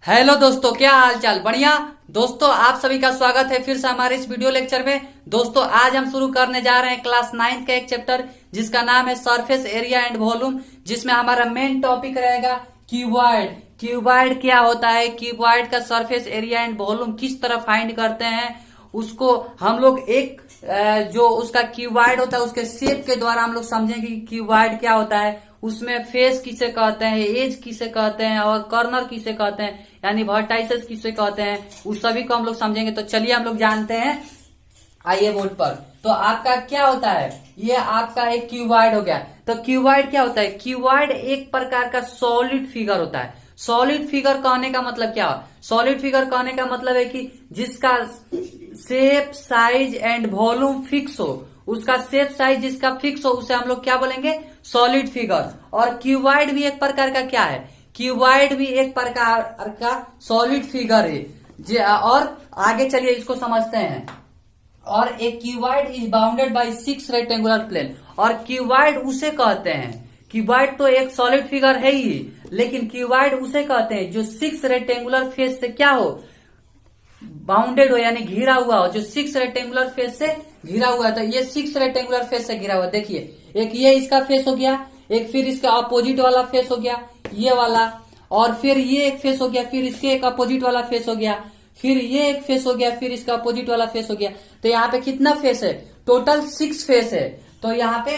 Hello दोस्तों, क्या हाल चाल? बढ़िया। दोस्तों, आप सभी का स्वागत है फिर से हमारे इस वीडियो लेक्चर में। दोस्तों, आज हम शुरू करने जा रहे हैं क्लास 9 का एक चैप्टर जिसका नाम है सरफेस एरिया एंड वॉल्यूम, जिसमें हमारा मेन टॉपिक रहेगा क्यूबॉइड। क्यूबॉइड क्या होता है, क्यूबॉइड का सरफेस एरिया एंड वॉल्यूम किस तरह फाइंड करते हैं, उसको हम लोग एक जो उसका क्यूबॉइड होता है उसके शेप के द्वारा हम लोग समझेंगे कि क्यूबॉइड क्या होता है, उसमें फेस किसे कहते हैं, एज किसे कहते हैं और कॉर्नर किसे कहते हैं, यानी वर्टाइसेस किसे कहते हैं, उस सभी को हम लोग समझेंगे। तो चलिए हम लोग जानते हैं, आइए बोर्ड पर। तो आपका क्या होता है, ये आपका एक क्यूबॉइड हो गया। तो क्यूबॉइड क्या होता है? क्यूबॉइड एक प्रकार का सॉलिड फिगर होता है। सॉलिड फिगर कहने का मतलब क्या है? सॉलिड फिगर कहने का मतलब है कि जिसका shape size and volume fix हो, उसका शेप साइज जिसका फिक्स हो उसे हम लोग क्या बोलेंगे? Solid figure. और क्यूबॉइड भी एक प्रकार का क्या है? क्यूबॉइड भी एक प्रकार का सॉलिड फिगर है। और आगे चलिए इसको समझते हैं। और एक cuboid is bounded by 6 rectangular plane. और क्यूबॉइड उसे कहते हैं, क्यूबॉइड तो एक सॉलिड फिगर है ही, लेकिन क्यूबॉइड उसे कहते हैं जो 6 रेक्टेंगुलर फेस से क्या हो, बाउंडेड हो, यानी घिरा हुआ हो, जो 6 रेक्टेंगुलर फेस से घिरा हुआ है। तो ये 6 रेक्टेंगुलर फेस से घिरा हुआ, देखिए एक ये इसका फेस हो गया, एक फिर इसका अपोजिट वाला फेस हो गया ये वाला, और फिर ये एक फेस हो गया, फिर इसके एक अपोजिट वाला फेस हो गया, फिर ये एक फेस हो गया, फिर इसका अपोजिट वाला फेस हो गया। तो यहाँ पे कितना फेस है? टोटल 6 फेस है। तो यहाँ पे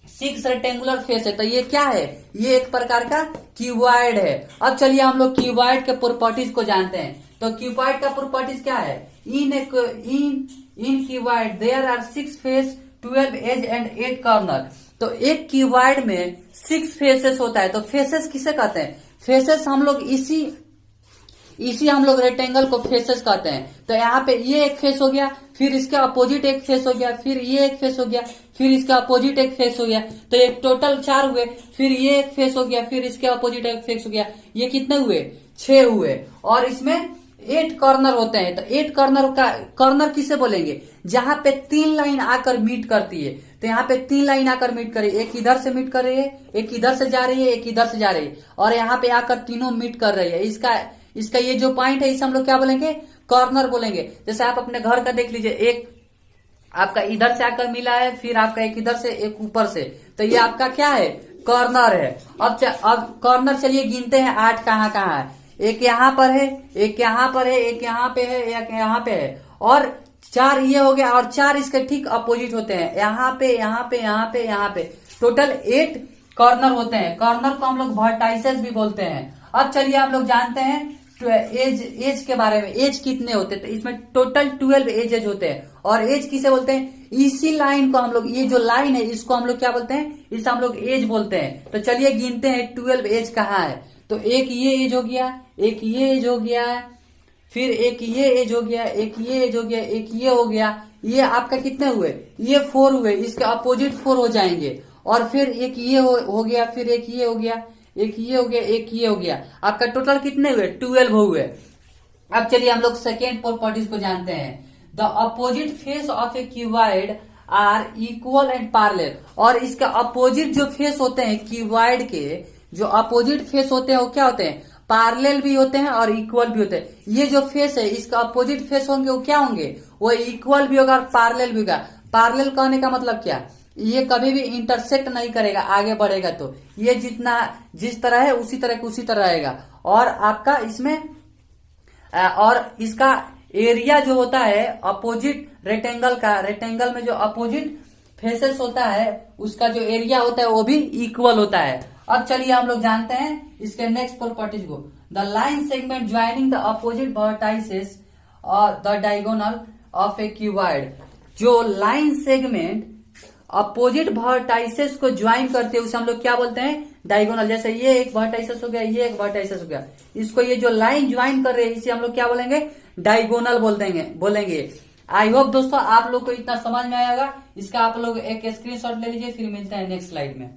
6 रेक्टेंगुलर फेस है। तो ये क्या है? ये एक प्रकार का क्यूबॉइड है। अब चलिए हम लोग क्यूबॉइड के प्रॉपर्टीज को जानते हैं। तो क्यूबॉइड का प्रॉपर्टीज क्या है? In cuboid there are 6 face, 12 edge and 8 corner. तो एक क्यूबॉइड में 6 फेसेस होता है। तो फेसेस किसे कहते हैं? फेसेस हम लोग इसी हम लोग रेक्टेंगल को फेसेस कहते हैं। तो यहाँ पे ये एक फेस हो गया, फिर इसके अपोजिट एक फेस हो गया, फिर ये एक फेस हो गया, फिर इसका अपोजिट एक फेस हो गया। तो ये टोटल 4 हुए। फिर ये एक फेस हो गया, फिर इसके अपोजिट एक फेस हो गया। ये कितने हुए? 6 हुए। और इसमें 8 कॉर्नर होते हैं। तो 8 कॉर्नर का कॉर्नर किसे बोलेंगे? जहां पे 3 लाइन आकर मीट करती है। तो यहाँ पे 3 लाइन आकर मीट कर रही है, एक इधर से मीट कर रही है, एक इधर से जा रही है, एक इधर से जा रही है, और यहाँ पे आकर तीनों मीट कर रही है। इसका ये जो पॉइंट है इसे हम लोग क्या बोलेंगे? कॉर्नर बोलेंगे। जैसे आप अपने घर का देख लीजिए, एक आपका इधर से आकर मिला है, फिर आपका एक इधर से एक ऊपर से, तो ये आपका क्या है? कॉर्नर है। अब कॉर्नर चलिए गिनते हैं 8 कहाँ कहाँ है। एक यहाँ पर है, एक यहाँ पर है, एक यहाँ पे है, एक यहाँ पे है, और 4 ये हो गया, और 4 इसके ठीक अपोजिट होते हैं, यहाँ पे यहाँ पे यहाँ पे यहाँ पे। टोटल 8 कॉर्नर होते हैं। कॉर्नर को हम लोग वर्टाइसेस भी बोलते हैं। अब चलिए हम लोग जानते हैं एज के बारे में। एज कितने होते हैं? तो इसमें टोटल 12 एजेज होते हैं। और एज किसे बोलते हैं? इसी लाइन को हम लोग, ये जो लाइन है इसको हम लोग क्या बोलते हैं? इसे हम लोग एज बोलते हैं। तो चलिए गिनते हैं 12 एज कहाँ है। तो एक ये एज हो गया, एक ये एज हो गया, फिर एक ये एज हो गया, एक ये एज हो गया, एक ये हो गया। ये आपका कितने हुए? ये 4 हुए। इसके अपोजिट 4 हो जाएंगे। और फिर एक ये हो गया, फिर एक ये हो गया, एक ये हो गया, एक ये हो गया। आपका टोटल कितने हुए? 12 हुए। अब चलिए हम लोग सेकेंड प्रॉपर्टीज को जानते हैं। The opposite face of a cuboid are equal and parallel. और इसका अपोजिट जो फेस होते हैं क्यूबॉइड के, जो अपोजिट फेस होते हैं वो क्या होते हैं? पैरेलल भी होते हैं और इक्वल भी होते हैं। ये जो फेस है इसका अपोजिट फेस होंगे वो क्या होंगे? वो इक्वल भी होगा और पैरेलल भी होगा। पैरेलल कहने का मतलब क्या? ये कभी भी इंटरसेक्ट नहीं करेगा, आगे बढ़ेगा तो ये जिस तरह है उसी तरह रहेगा। और आपका इसमें और इसका एरिया जो होता है अपोजिट रेक्टेंगल का, रेक्टेंगल में जो अपोजिट फेसेस होता है उसका जो एरिया होता है वो भी इक्वल होता है। अब चलिए हम लोग जानते हैं इसके नेक्स्ट प्रॉपर्टीज को। The line segment joining the opposite vertices और the diagonal of a cuboid. जो लाइन सेगमेंट अपोजिट वर्टाइसेस को ज्वाइन करते हैं उसे हम लोग क्या बोलते हैं? डायगोनल। जैसे ये एक वर्टाइसेस हो गया, ये एक वर्टाइसेस हो गया, इसको ये जो लाइन ज्वाइन कर रहे हैं इसे हम लोग क्या बोलेंगे? डायगोनल बोलेंगे। आई होप दोस्तों आप लोग को इतना समझ में आएगा। इसका आप लोग एक स्क्रीनशॉट ले लीजिए, फिर मिलते हैं नेक्स्ट स्लाइड में।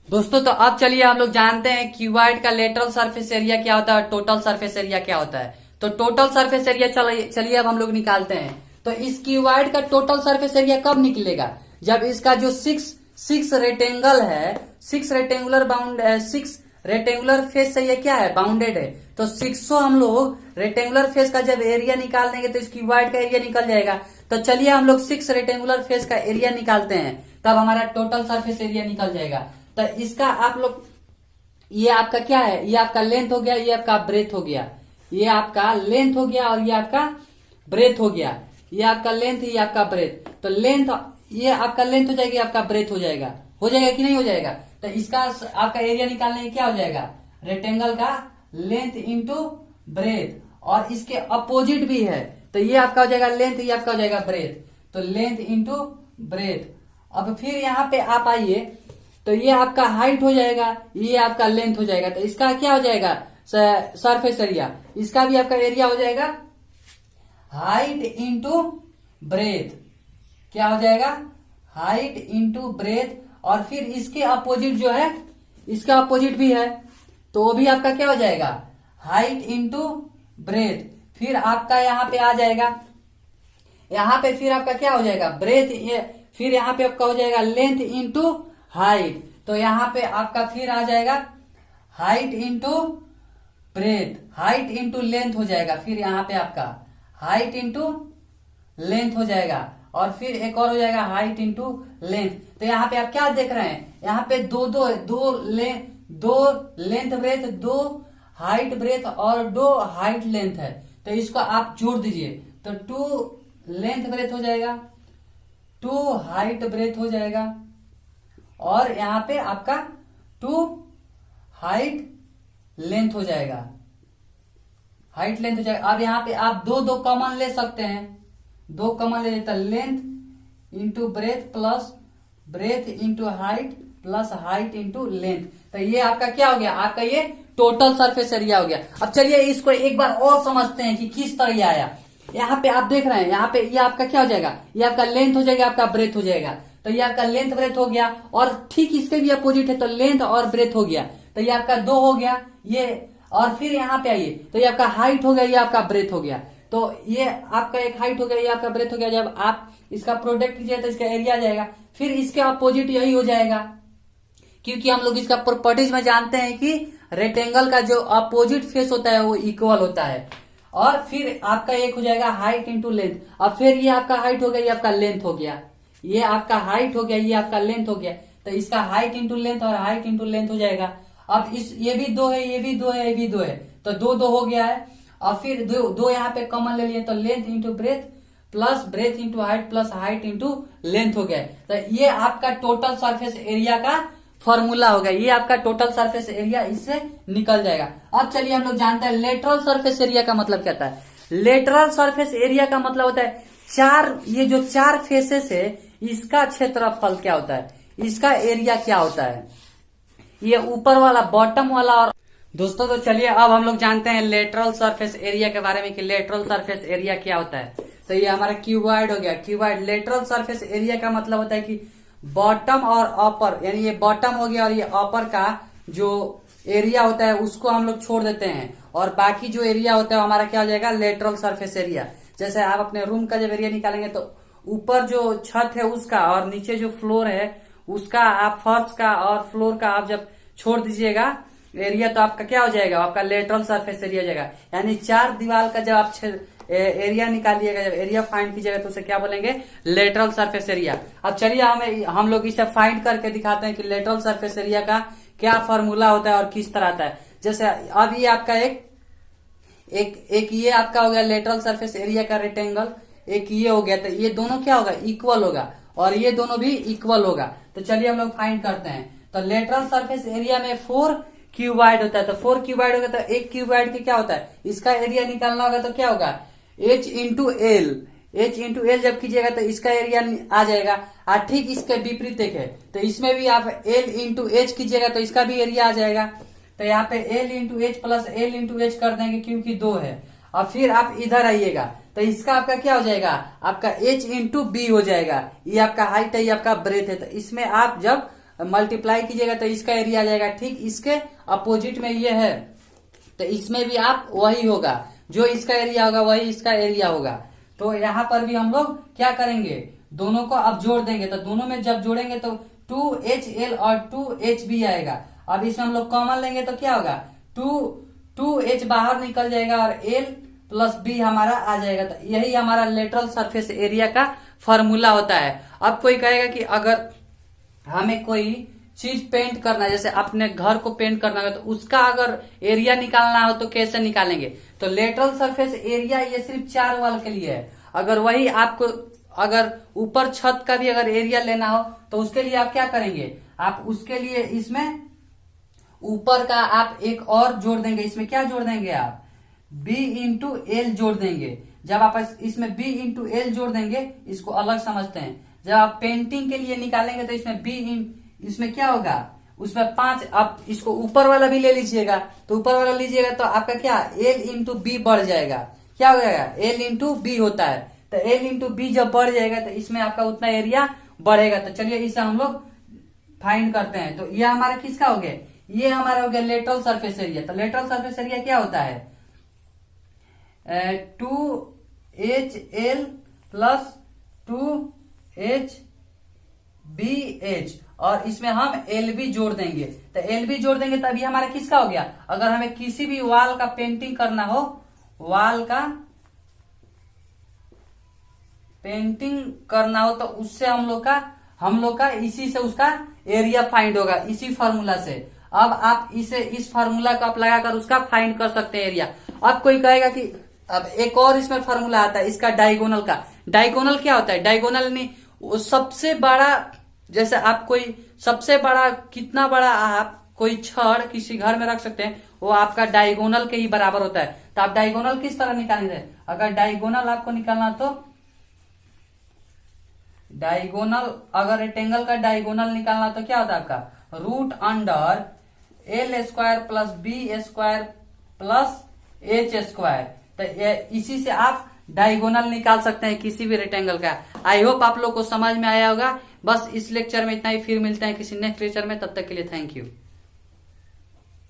दोस्तों, तो अब चलिए हम लोग जानते हैं क्यूबॉइड का लेटरल सरफेस एरिया क्या होता है, टोटल सरफेस एरिया क्या होता है। तो टोटल सरफेस एरिया चलिए अब हम लोग निकालते हैं। तो इस क्यूबॉइड का टोटल सरफेस एरिया कब निकलेगा? जब इसका जो 6 रेक्टेंगल है, 6 रेक्टेंगुलर बाउंड 6 रेक्टेंगुलर फेस से ये क्या है, बाउंडेड है। तो 600 हम लोग रेक्टेंगुलर फेस का जब एरिया निकाल देंगे तो इस क्यूबॉइड का एरिया निकल जाएगा। तो चलिए हम लोग 6 रेक्टेंगुलर फेस का एरिया निकालते हैं, तब हमारा टोटल सरफेस एरिया निकल जाएगा। तो इसका आप लोग, ये आपका क्या है, ये आपका लेंथ हो गया, ये आपका ब्रेथ हो गया, ये आपका लेंथ हो गया और ये आपका ब्रेथ हो गया। ये आपका लेंथ, ये आपका ब्रेथ। तो लेंथ, ये आपका लेंथ हो जाएगी, आपका ब्रेथ हो जाएगा कि नहीं हो जाएगा। तो इसका आपका एरिया निकालने के क्या हो जाएगा, रेक्टेंगल का लेंथ इंटू ब्रेथ, और इसके अपोजिट भी है। तो ये आपका हो जाएगा लेंथ, ये आपका हो जाएगा ब्रेथ। तो लेंथ इंटू ब्रेथ। अब फिर यहाँ पे आप आइए, तो ये आपका हाइट हो जाएगा, ये आपका लेंथ हो जाएगा। तो इसका क्या हो जाएगा, सरफेस एरिया। इसका भी आपका एरिया हो जाएगा हाइट इंटू ब्रेथ। क्या हो जाएगा, हाइट इंटू ब्रेथ। और फिर इसके अपोजिट जो है, इसका अपोजिट भी है, तो वो भी आपका क्या हो जाएगा, हाइट इंटू ब्रेथ। फिर आपका यहाँ पे आ जाएगा, यहाँ पे फिर आपका क्या हो जाएगा, ब्रेथ। ये फिर यहाँ पे आपका हो जाएगा लेंथ इंटू हाइट। तो यहाँ पे आपका फिर आ जाएगा height into breadth, height into length हो जाएगा। फिर यहाँ पे आपका हाइट इंटू लेंथ हो जाएगा, और फिर एक और हो जाएगा हाइट इंटू लेंथ। तो यहाँ पे आप क्या देख रहे हैं, यहाँ पे दो लेंथ ब्रेथ, 2 हाइट ब्रेथ और 2 हाइट लेंथ है। तो इसको आप जोड़ दीजिए, तो 2 लेंथ ब्रेथ हो जाएगा, 2 हाइट ब्रेथ हो जाएगा, और यहाँ पे आपका 2 हाइट लेंथ हो जाएगा, हाइट लेंथ हो जाएगा। अब यहाँ पे आप दो कॉमन ले सकते हैं, 2 कॉमन ले लेता, length into breadth plus breadth into height plus height into length. तो ये आपका क्या हो गया, आपका ये टोटल सरफेस एरिया हो गया। अब चलिए इसको एक बार और समझते हैं कि किस तरह ये आया। यहाँ पे आप देख रहे हैं, यहाँ पे ये आपका क्या हो जाएगा, ये आपका लेंथ हो जाएगा, आपका ब्रेथ हो जाएगा। तो ये आपका लेंथ ब्रेथ हो गया, और ठीक इसके भी अपोजिट है, तो लेंथ और ब्रेथ हो गया। तो ये आपका 2 हो गया ये, और फिर यहाँ पे आइए, तो ये आपका हाइट हो गया, ये आपका ब्रेथ हो गया। तो ये आपका एक हाइट हो गया, ये आपका ब्रेथ हो गया। जब आप इसका प्रोडक्ट कीजिए तो इसका एरिया आ जाएगा। फिर इसके अपोजिट यही हो जाएगा, क्योंकि हम लोग इसका प्रॉपर्टीज में जानते हैं कि रेक्टेंगल का जो अपोजिट फेस होता है वो इक्वल होता है। और फिर आपका एक हो जाएगा हाइट इंटू लेंथ। अब फिर ये आपका हाइट हो गया, ये आपका लेंथ हो गया, ये आपका हाइट हो गया, ये आपका लेंथ हो गया। तो इसका हाइट इंटू लेंथ और हाइट इंटू लेंथ हो जाएगा। अब इस ये भी 2 है, ये भी 2 है, ये भी 2 है, तो 2 हो गया है। और फिर 2 यहाँ पे कॉमन ले लिए, तो length into breadth plus breadth into height plus height into length हो गया। तो ये आपका टोटल सरफेस एरिया का फॉर्मूला होगा, ये आपका टोटल सरफेस एरिया इससे निकल जाएगा। अब चलिए हम लोग जानते हैं लेटरल सरफेस एरिया का मतलब क्या होता है। लेटरल सरफेस एरिया का मतलब होता है ये जो 4 फेसेस है, इसका क्षेत्रफल क्या होता है, इसका एरिया क्या होता है, ये ऊपर वाला, बॉटम वाला। और दोस्तों तो चलिए अब हम लोग जानते हैं लेटरल सरफेस एरिया के बारे में कि लेटरल सरफेस एरिया क्या होता है। तो ये हमारा क्यूबॉइड हो गया, क्यूबॉइड। लेटरल सरफेस एरिया का मतलब होता है कि बॉटम और अपर, यानी ये बॉटम हो गया और ये अपर का जो एरिया होता है उसको हम लोग छोड़ देते हैं, और बाकी जो एरिया होता है हमारा क्या हो जाएगा, लेटरल सरफेस एरिया। जैसे आप अपने रूम का जब एरिया निकालेंगे तो ऊपर जो छत है उसका और नीचे जो फ्लोर है उसका, आप फर्श का और फ्लोर का आप जब छोड़ दीजिएगा एरिया, तो आपका क्या हो जाएगा, आपका लेटरल सरफेस एरिया हो जाएगा। यानी 4 दीवार का जब आप एरिया निकालिएगा, जब एरिया फाइंड कीजिएगा तो उसे क्या बोलेंगे, लेटरल सरफेस एरिया। अब चलिए हम लोग इसे फाइंड करके दिखाते हैं कि लेटरल सरफेस एरिया का क्या फॉर्मूला होता है और किस तरह आता है। जैसे अब ये आपका एक ये आपका हो गया लेटरल सरफेस एरिया का रेक्टेंगल, एक ये हो गया, तो ये दोनों क्या होगा, इक्वल होगा, और ये दोनों भी इक्वल होगा। तो चलिए हम लोग फाइंड करते हैं। तो लेटरल सरफेस एरिया में 4 क्यूबॉइड होता है, तो 4 क्यूबॉइड होगा, तो एक क्यूबॉइड के क्या होता है, इसका एरिया निकालना होगा तो क्या होगा, H इंटू एल जब कीजिएगा तो इसका एरिया आ जाएगा। और ठीक इसके विपरीत एक है, तो इसमें भी आप L इंटू एच कीजिएगा तो इसका भी एरिया आ जाएगा। तो यहाँ पे L into H plus L into H कर देंगे क्योंकि 2 है। और फिर आप इधर आइएगा तो इसका आपका क्या हो जाएगा, आपका H इंटू बी हो जाएगा। ये आपका हाइट है, ये आपका ब्रेथ है, तो इसमें आप जब मल्टीप्लाई कीजिएगा तो इसका एरिया आ जाएगा। ठीक इसके अपोजिट में ये है, तो इसमें भी आप वही होगा, जो इसका एरिया होगा वही इसका एरिया होगा। तो यहाँ पर भी हम लोग क्या करेंगे, दोनों को अब जोड़ देंगे। तो दोनों में जब जोड़ेंगे तो 2HL और 2HB आएगा। अब इसमें हम लोग कॉमन लेंगे तो क्या होगा, 2h बाहर निकल जाएगा और l प्लस b हमारा आ जाएगा। तो यही हमारा लेटरल सरफेस एरिया का फॉर्मूला होता है। अब कोई कहेगा कि अगर हमें कोई चीज पेंट करना है, जैसे अपने घर को पेंट करना है, तो उसका अगर एरिया निकालना हो तो कैसे निकालेंगे? तो लेटरल सरफेस एरिया ये सिर्फ 4 वॉल के लिए है। अगर वही आपको अगर ऊपर छत का भी अगर एरिया लेना हो तो उसके लिए आप क्या करेंगे, आप उसके लिए इसमें ऊपर का आप एक और जोड़ देंगे। इसमें क्या जोड़ देंगे आप, b इंटू एल जोड़ देंगे। जब आप इसमें b इंटू एल जोड़ देंगे, इसको अलग समझते हैं। जब आप पेंटिंग के लिए निकालेंगे तो इसमें इसमें क्या होगा, उसमें 5, आप इसको ऊपर वाला भी ले लीजिएगा, तो ऊपर वाला लीजिएगा तो आपका क्या l इंटू बी बढ़ जाएगा। क्या हो जाएगा, l इंटू बी होता है। तो l इंटू बी जब बढ़ जाएगा तो इसमें आपका उतना एरिया बढ़ेगा। तो चलिए इसे हम लोग फाइंड करते हैं। तो ये हमारा किसका हो गया, ये हमारा हो गया लेटरल सरफेस एरिया। तो लेटरल सरफेस एरिया क्या होता है, 2HL प्लस 2HBH और इसमें हम LB जोड़ देंगे। तो LB जोड़ देंगे तभी हमारा किसका हो गया। अगर हमें किसी भी वॉल का पेंटिंग करना हो, वॉल का पेंटिंग करना हो, तो उससे हम लोग का इसी से उसका एरिया फाइंड होगा, इसी फार्मूला से। अब आप इस फार्मूला को आप लगाकर उसका फाइंड कर सकते हैं एरिया। अब कोई कहेगा कि अब एक और इसमें फार्मूला आता है इसका डायगोनल का। डायगोनल क्या होता है, डायगोनल में वो सबसे बड़ा, जैसे आप कोई सबसे बड़ा, कितना बड़ा आप कोई छड़ किसी घर में रख सकते हैं, वो आपका डायगोनल के ही बराबर होता है। तो आप डायगोनल किस तरह निकालेंगे, अगर डायगोनल आपको निकालना तो डायगोनल, अगर रेक्टेंगल का डायगोनल निकालना तो क्या होता है आपका, root under l square plus b square plus h square. तो इसी से आप डायगोनल निकाल सकते हैं किसी भी रेक्टेंगल का। आई होप आप लोग को समझ में आया होगा। बस इस लेक्चर में इतना ही, फिर मिलते हैं किसी नेक्स्ट लेक्चर में, तब तक के लिए थैंक यू।